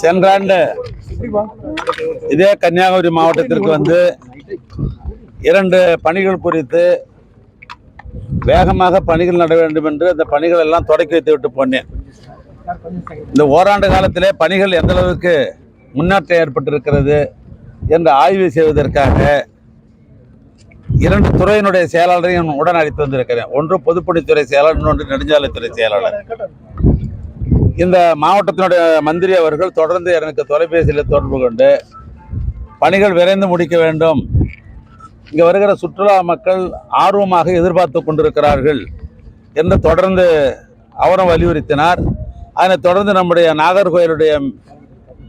சென்ற ஆண்டு இதே கன்னியாகுமரி மாவட்டத்திற்கு வந்து 2 பணிகள் குறித்து வேகமாக பணிகள் நட வேண்டும் என்று அந்த பணிகள் எல்லாம் தொடக்கி வைத்து விட்டு போனேன். இந்த ஓராண்டு காலத்திலே பணிகள் எந்த அளவுக்கு முன்னேற்றம் ஏற்பட்டிருக்கிறது என்று ஆய்வு செய்வதற்காக 2 துறையினுடைய செயலாளரையும் உடன் அழைத்து வந்திருக்கிறேன். ஒன்று பொதுப்பணித்துறை செயலாளர், இன்னொன்று நெடுஞ்சாலைத்துறை செயலாளர். இந்த மாவட்டத்தினுடைய மந்திரி அவர்கள் தொடர்ந்து எனக்கு தொலைபேசியில் தொடர்பு கொண்டு பணிகள் விரைந்து முடிக்க வேண்டும், இங்கே வருகிற சுற்றுலா மக்கள் ஆர்வமாக எதிர்பார்த்து கொண்டிருக்கிறார்கள் என்று தொடர்ந்து அவரும் வலியுறுத்தினார். அதனைத் தொடர்ந்து நம்முடைய நாகர்கோயிலுடைய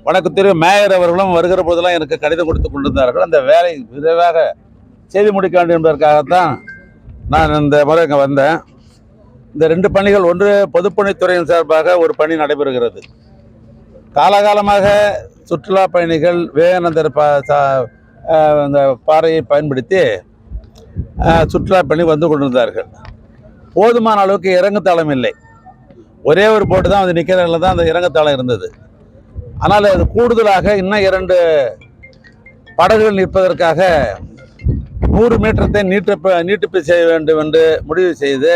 வணக்கத்திற்கு மேயர் அவர்களும் வருகிற போதெல்லாம் எனக்கு கடிதம் கொடுத்து கொண்டிருந்தார்கள். அந்த வேலை விரைவாக செய்து முடிக்க வேண்டும் என்பதற்காகத்தான் நான் இந்த முறை இங்கே வந்தேன். இந்த 2 பணிகள், ஒன்று பொதுப்பணித்துறையின் சார்பாக ஒரு பணி நடைபெறுகிறது. காலகாலமாக சுற்றுலா பயணிகள் விவேகானந்தர் இந்த பாறையை பயன்படுத்தி சுற்றுலா பயணி வந்து கொண்டிருந்தார்கள். போதுமான அளவுக்கு இறங்குத்தளம் இல்லை. ஒரே ஒரு போட்டு தான் அது நிற்கிறதுல தான் அந்த இறங்குத்தளம் இருந்தது. ஆனால் அது கூடுதலாக இன்னும் 2 படகுகள் நிற்பதற்காக 100 மீட்டரத்தை நீட்டிப்பு செய்ய வேண்டும் என்று முடிவு செய்து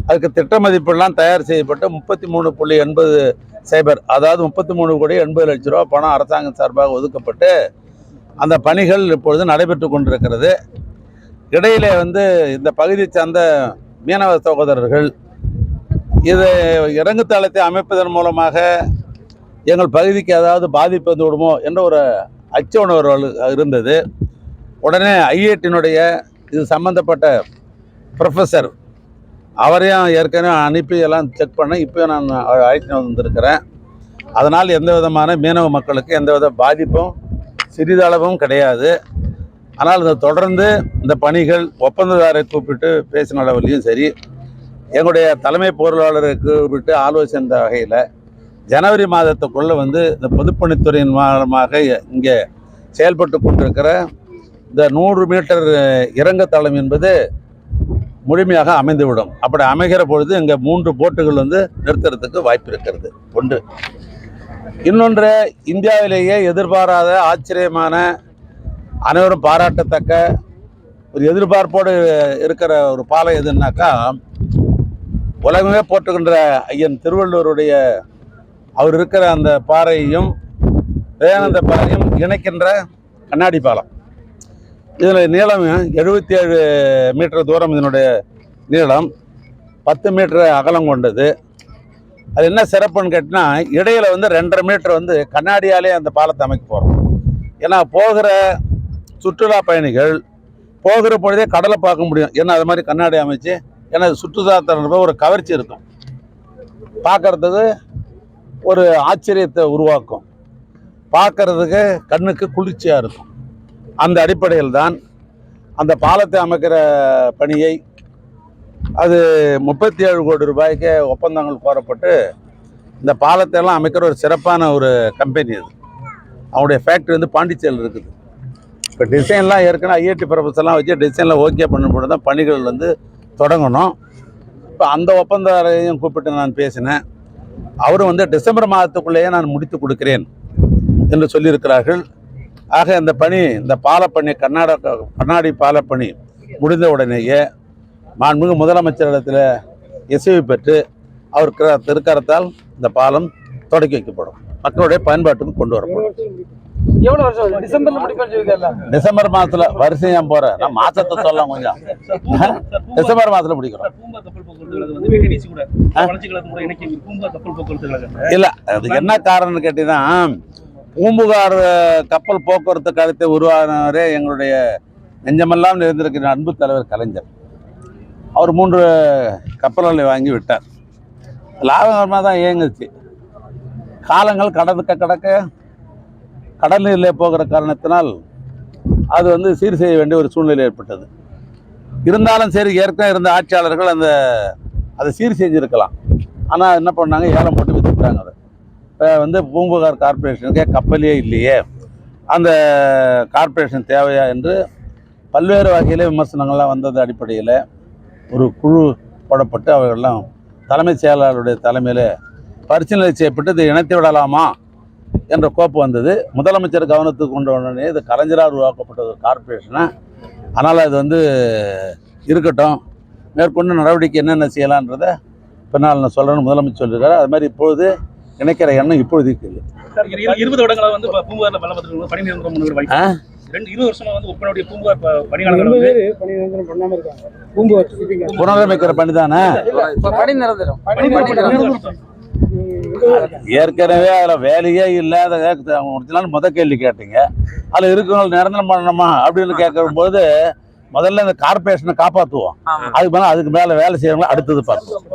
அதுக்கு திட்ட மதிப்பெல்லாம் தயார் செய்யப்பட்டு 33.80, அதாவது 33,80,00,000 ரூபா பணம் அரசாங்கம் சார்பாக ஒதுக்கப்பட்டு அந்த பணிகள் இப்பொழுது நடைபெற்று கொண்டிருக்கிறது. இடையிலே இந்த பகுதியை சார்ந்த மீனவ சகோதரர்கள் இது இறங்குத்தளத்தை அமைப்பதன் மூலமாக எங்கள் பகுதிக்கு ஏதாவது பாதிப்பு வந்து விடுமோ என்ற ஒரு அச்ச உணர்வு இருந்தது. உடனே ஐஐடியினுடைய இது சம்பந்தப்பட்ட ப்ரொஃபஸர் அவரையும் ஏற்கனவே அனுப்பி எல்லாம் செக் பண்ண இப்போ நான் அழைத்து வந்திருக்கிறேன். அதனால் எந்த விதமான மீனவ மக்களுக்கு எந்தவித பாதிப்பும் சிறிதளவும் கிடையாது. ஆனால் இதை தொடர்ந்து இந்த பணிகள் ஒப்பந்ததாரை கூப்பிட்டு பேசின அளவிலையும் சரி, எங்களுடைய தலைமை பொருளாளரை கூப்பிட்டு ஆலோசனை வகையில் ஜனவரி மாதத்துக்குள்ளே இந்த பொதுப்பணித்துறையின் மூலமாக இங்கே செயல்பட்டு கொண்டிருக்கிற இந்த 100 மீட்டர் இறங்குத்தளம் என்பது முழுமையாக அமைந்துவிடும். அப்படி அமைகிற பொழுது இங்கே 3 போட்டுகள் நிறுத்துறதுக்கு வாய்ப்பு இருக்கிறது. ஒன்று. இன்னொன்று, இந்தியாவிலேயே எதிர்பாராத ஆச்சரியமான அனைவரும் பாராட்டத்தக்க ஒரு எதிர்பார்ப்போடு இருக்கிற ஒரு பாலம் எதுனாக்கா, உலகமே போற்றுகின்ற ஐயன் திருவள்ளுவருடைய அவர் இருக்கிற அந்த பாறையையும் விவேகானந்த பாறையும் இணைக்கின்ற கண்ணாடி பாலம். இதில் நீளம் 77 மீட்டர் தூரம், இதனுடைய நீளம் 10 மீட்டர் அகலம் கொண்டது. அது என்ன சிறப்புன்னு கேட்டால், இடையில் 2.5 மீட்டர் கண்ணாடியாலே அந்த பாலத்தை அமைக்க போகிறோம். ஏன்னா போகிற சுற்றுலா பயணிகள் போகிற பொழுதே கடலை பார்க்க முடியும். ஏன்னா அது மாதிரி கண்ணாடி அமைச்சு, ஏன்னா சுற்றுலாத்தல ஒரு கவர்ச்சி இருக்கும், பார்க்கறதுக்கு ஒரு ஆச்சரியத்தை உருவாக்கும், பார்க்கறதுக்கு கண்ணுக்கு குளிர்ச்சியாக இருக்கும். அந்த அடிப்படையில் தான் அந்த பாலத்தை அமைக்கிற பணியை அது 37 கோடி ரூபாய்க்கு ஒப்பந்தங்கள் கோரப்பட்டு இந்த பாலத்தை எல்லாம் அமைக்கிற ஒரு சிறப்பான ஒரு கம்பெனி. அது அவங்களுடைய ஃபேக்ட்ரி பாண்டிச்சேரியில் இருக்குது. இப்போ டிசைன்லாம் ஏற்கனவே ஐஐடி ப்ரொஃபஸர்லாம் வச்சு டிசைனில் ஓகே பண்ணும்போது தான் பணிகள் தொடங்கணும். இப்போ அந்த ஒப்பந்தரையும் கூப்பிட்டு நான் பேசினேன். அவரும் டிசம்பர் மாதத்துக்குள்ளேயே நான் முடித்து கொடுக்கிறேன் என்று சொல்லியிருக்கிறார்கள். ஆக இந்த பணி, இந்த பாலப்பணி, கண்ணாடி பாலப்பணி முடிந்த உடனேயே மாண்புமிகு முதலமைச்சரிடத்தில் இசைவு பெற்று அவர் திருக்கரத்தால் இந்த பாலம் தொடக்கி வைக்கப்படும், மக்களுடைய பயன்பாட்டுக்கு கொண்டு வரப்படும். டிசம்பர் மாதத்துல வரிசையா போறேன், நான் மாசத்தை சொல்லலாம் கொஞ்சம். டிசம்பர் மாதத்துல முடிக்கிறோம். இல்ல, அதுக்கு என்ன காரணம்னு கேட்டீங்கன்னா, பூம்புகார் கப்பல் போக்குவரத்து கழகத்தை உருவானவரே எங்களுடைய நெஞ்சமெல்லாம் நிறைந்திருக்கிற அன்பு தலைவர் கலைஞர். அவர் 3 கப்பல்களை வாங்கி விட்டார். லாபகரமாக தான் இயங்குச்சு. காலங்கள் கடக்க கடல் நீரில் போகிற காரணத்தினால் அது சீர் செய்ய வேண்டிய ஒரு சூழ்நிலை ஏற்பட்டது. இருந்தாலும் சரி, ஏற்கனவே இருந்த ஆட்சியாளர்கள் அதை சீர் செஞ்சுருக்கலாம். ஆனால் என்ன பண்ணாங்க, ஏலம் போட்டு விற்றுட்டாங்க. அதை இப்போ பூம்புகார் கார்பரேஷனுக்கே கப்பலே இல்லையே, அந்த கார்பரேஷன் தேவையா என்று பல்வேறு வகையில் விமர்சனங்கள்லாம் வந்தது. அடிப்படையில் ஒரு குழு போடப்பட்டு அவர்களெல்லாம் தலைமைச் செயலாளருடைய தலைமையில் பரிசீலனை செய்யப்பட்டு இதை இணைத்து விடலாமா என்ற கோப்பு வந்தது. முதலமைச்சர் கவனத்துக்கு கொண்டு உடனே இது கலைஞரால் உருவாக்கப்பட்ட ஒரு கார்பரேஷனை, அதனால் அது வந்து இருக்கட்டும், மேற்கொண்டு நடவடிக்கை என்னென்ன செய்யலான்றதை பின்னால் நான் சொல்கிறேன்னு முதலமைச்சர் சொல்லியிருக்காரு. அது மாதிரி இப்பொழுது இணைக்கிற எண்ணம் இப்பொழுதுக்கு இல்லை. 20 வருடங்களா வந்து பூம்புகார்ல வெள்ளப்பத்திரிக்கை பணி நிரந்தரம் பண்ண வாய்ப்பு 20 வருஷமா வந்து ஒப்பனுடைய பூம்புகார் பணியாளர்கள் வந்து பணி நிரந்தரம் பண்ணாம இருக்காங்க. பூம்புகார் புனரமைக்கிற பணி தானே பணி நிரந்தரம் ஏற்கனவே அதில் வேலையே இல்லாத முடிச்சலான்னு கேள்வி கேட்டீங்க. அதில் இருக்கிறவங்க நிரந்தரம் பண்ணணுமா அப்படின்னு கேட்கும்போது முதல்ல இந்த கார்பரேஷனை காப்பாற்றுவோம், அதுக்கு மேலே வேலை செய்யறவங்க அடுத்தது பார்த்துவோம்.